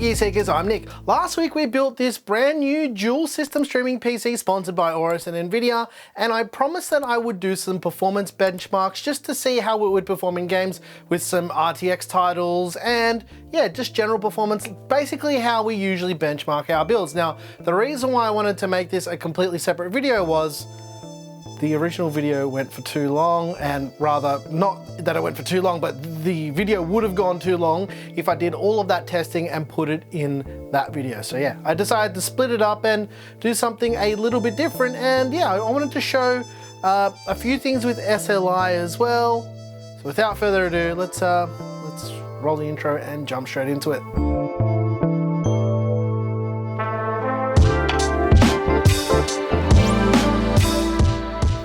gear seekers, I'm Nick. Last week we built this brand new dual system streaming PC sponsored by AORUS and NVIDIA, and I promised that I would do some performance benchmarks just to see how it would perform in games with some RTX titles and yeah, just general performance, basically how we usually benchmark our builds. Now, the reason why I wanted to make this a completely separate video was the original video went for too long, and rather, not that it went for too long, but the video would have gone too long if I did all of that testing and put it in that video. So yeah, I decided to split it up and do something a little bit different. And yeah, I wanted to show a few things with SLI as well. So without further ado, let's roll the intro and jump straight into it.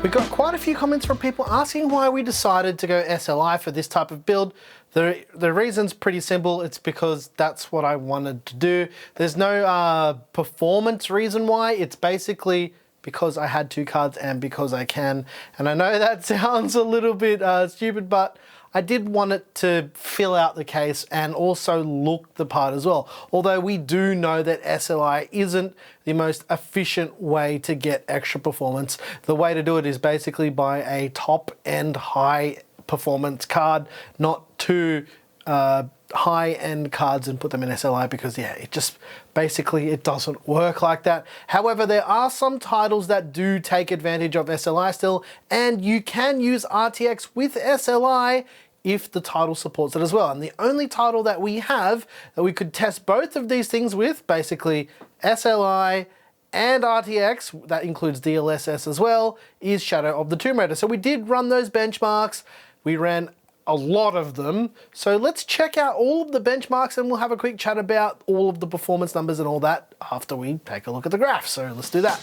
We got quite a few comments from people asking why we decided to go SLI for this type of build. The reason's pretty simple. It's because that's what I wanted to do. There's no performance reason why. It's basically because I had two cards and because I can. And I know that sounds a little bit stupid, but I did want it to fill out the case and also look the part as well. Although we do know that SLI isn't the most efficient way to get extra performance. The way to do it is basically buy a top-end high performance card, not two high-end cards and put them in SLI, because yeah, it just basically it doesn't work like that. However, there are some titles that do take advantage of SLI still, and you can use RTX with SLI if the title supports it as well. And the only title that we have that we could test both of these things with, basically SLI and RTX, that includes DLSS as well, is Shadow of the Tomb Raider. So we did run those benchmarks. We ran a lot of them. So let's check out all of the benchmarks and we'll have a quick chat about all of the performance numbers and all that after we take a look at the graph. So let's do that.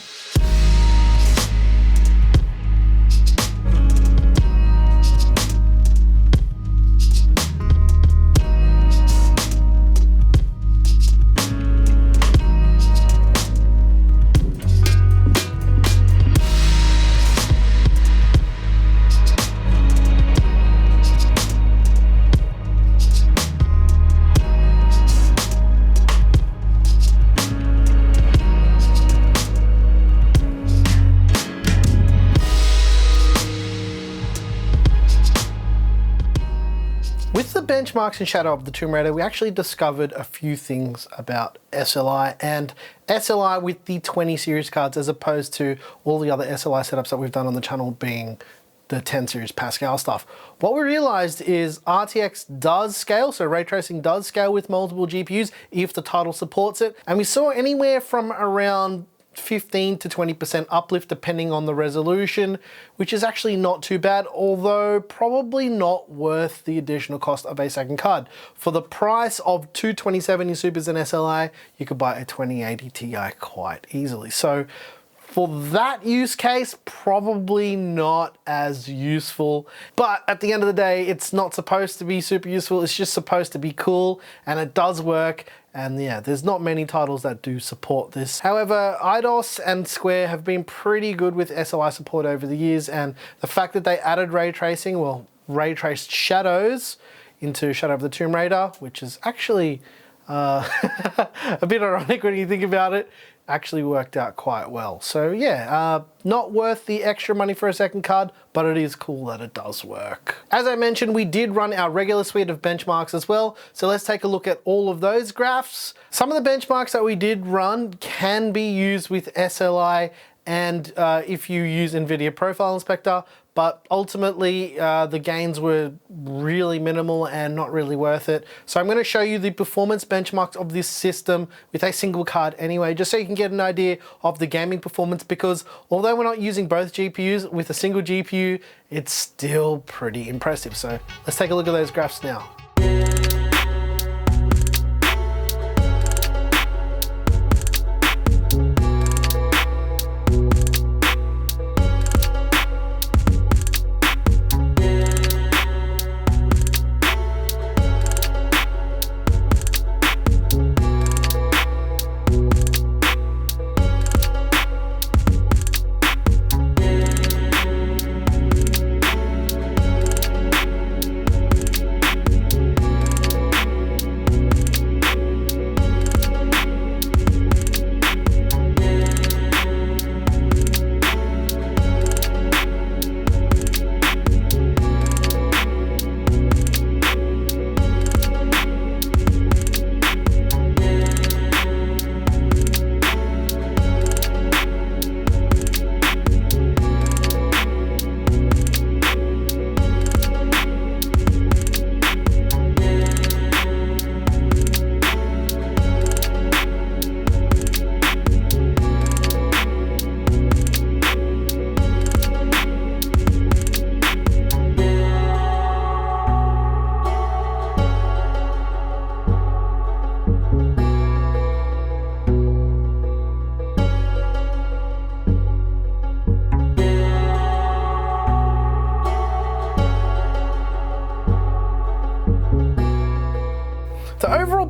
With the benchmarks in Shadow of the Tomb Raider, we actually discovered a few things about SLI and SLI with the 20 series cards as opposed to all the other SLI setups that we've done on the channel being the 10 series Pascal stuff. What we realized is RTX does scale, so ray tracing does scale with multiple GPUs if the title supports it. And we saw anywhere from around 15 to 20% uplift depending on the resolution, which is actually not too bad, although probably not worth the additional cost of a second card. For the price of two 2070 Supers and SLI, you could buy a 2080 Ti quite easily. So for that use case, probably not as useful. But at the end of the day, it's not supposed to be super useful. It's just supposed to be cool, and it does work. And yeah, there's not many titles that do support this. However, Eidos and Square have been pretty good with SLI support over the years, and the fact that they added ray tracing, well, ray traced shadows into Shadow of the Tomb Raider, which is actually a bit ironic when you think about it, actually worked out quite well. So yeah, not worth the extra money for a second card, but it is cool that it does work. As I mentioned, we did run our regular suite of benchmarks as well. So let's take a look at all of those graphs. Some of the benchmarks that we did run can be used with SLI and if you use NVIDIA Profile Inspector, but ultimately the gains were really minimal and not really worth it. So I'm going to show you the performance benchmarks of this system with a single card anyway, just so you can get an idea of the gaming performance, because although we're not using both GPUs, with a single GPU, it's still pretty impressive. So let's take a look at those graphs now.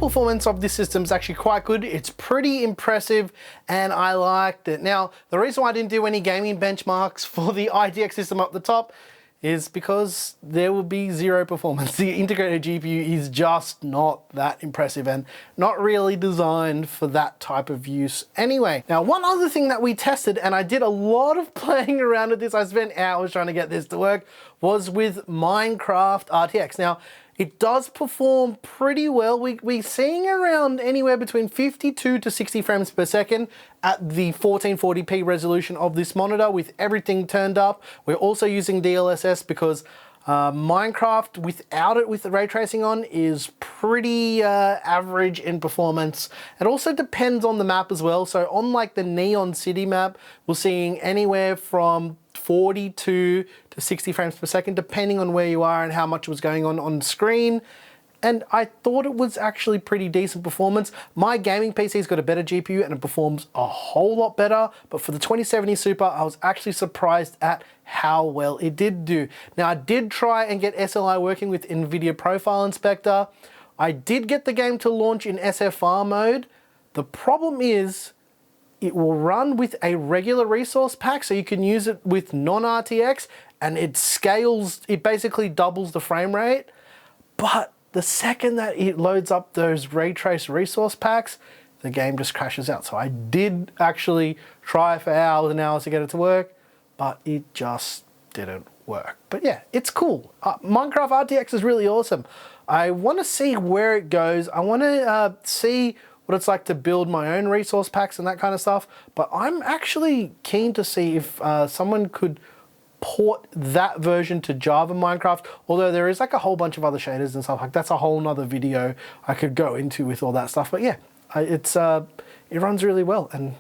performance of this system is actually quite good. It's pretty impressive and I liked it. Now, the reason why I didn't do any gaming benchmarks for the RTX system up the top is because there will be zero performance. The integrated GPU is just not that impressive and not really designed for that type of use anyway. Now, one other thing that we tested, and I did a lot of playing around with this, I spent hours trying to get this to work, was with Minecraft RTX. Now, it does perform pretty well. We're seeing around anywhere between 52 to 60 frames per second at the 1440p resolution of this monitor with everything turned up. We're also using DLSS because Minecraft without it with the ray tracing on is pretty average in performance. It also depends on the map as well. So on like the Neon City map, we're seeing anywhere from 42 to 60 frames per second, depending on where you are and how much was going on screen. And I thought it was actually pretty decent performance. My gaming PC's got a better GPU and it performs a whole lot better. But for the 2070 Super, I was actually surprised at how well it did do. Now, I did try and get SLI working with NVIDIA Profile Inspector. I did get the game to launch in SFR mode. The problem is, it will run with a regular resource pack, so you can use it with non-RTX, and it scales, it basically doubles the frame rate. But the second that it loads up those ray trace resource packs, the game just crashes out. So I did actually try for hours and hours to get it to work, but it just didn't work. But yeah, it's cool. Minecraft RTX is really awesome. I want to see where it goes. I want to see what it's like to build my own resource packs and that kind of stuff. But I'm actually keen to see if someone could port that version to Java Minecraft, although there is like a whole bunch of other shaders and stuff. Like that's a whole nother video I could go into with all that stuff. But yeah, it runs really well, and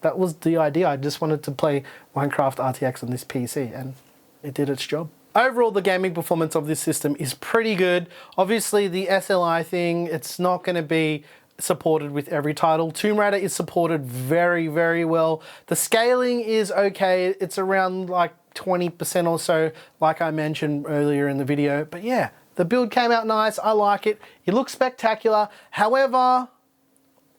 that was the idea. I just wanted to play Minecraft RTX on this PC, and it did its job. Overall, the gaming performance of this system is pretty good. Obviously, the SLI thing, it's not going to be supported with every title. Tomb Raider is supported very, very well. The scaling is okay. It's around like 20% or so, like I mentioned earlier in the video. But yeah, the build came out nice. I like it. It looks spectacular. However,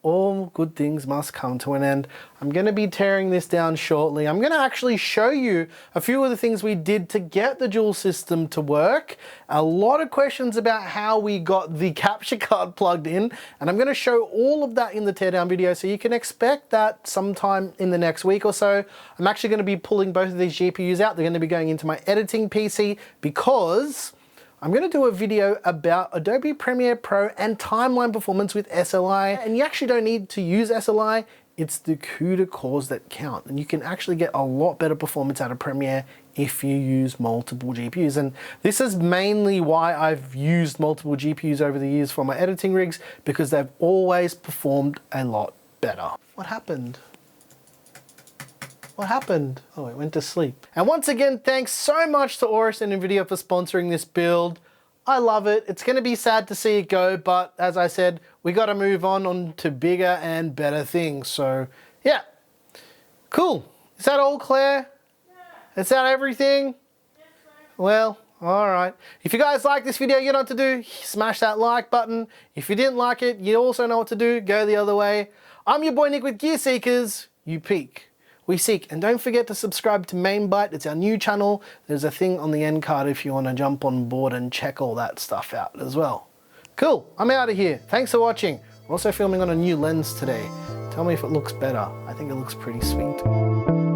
all good things must come to an end. I'm going to be tearing this down shortly. I'm going to actually show you a few of the things we did to get the dual system to work. A lot of questions about how we got the capture card plugged in, and I'm going to show all of that in the teardown video, so you can expect that sometime in the next week or so. I'm actually going to be pulling both of these GPUs out. They're going to be going into my editing PC because I'm going to do a video about Adobe Premiere Pro and timeline performance with SLI, and you actually don't need to use SLI. It's the CUDA cores that count, and you can actually get a lot better performance out of Premiere if you use multiple GPUs. And this is mainly why I've used multiple GPUs over the years for my editing rigs, because they've always performed a lot better. What happened? What happened? Oh, it went to sleep. And once again, thanks so much to AORUS and NVIDIA for sponsoring this build. I love it. It's going to be sad to see it go, but as I said, we got to move on to bigger and better things. So yeah, cool. Is that all, Claire? Yeah. Is that everything? Yes, sir. Well, all right. If you guys like this video, you know what to do. Smash that like button. If you didn't like it, you also know what to do. Go the other way. I'm your boy Nick with Gear Seekers. You peek, we seek. And don't forget to subscribe to MainByte. It's our new channel. There's a thing on the end card if you want to jump on board and check all that stuff out as well. Cool, I'm out of here. Thanks for watching. We're also filming on a new lens today. Tell me if it looks better. I think it looks pretty sweet.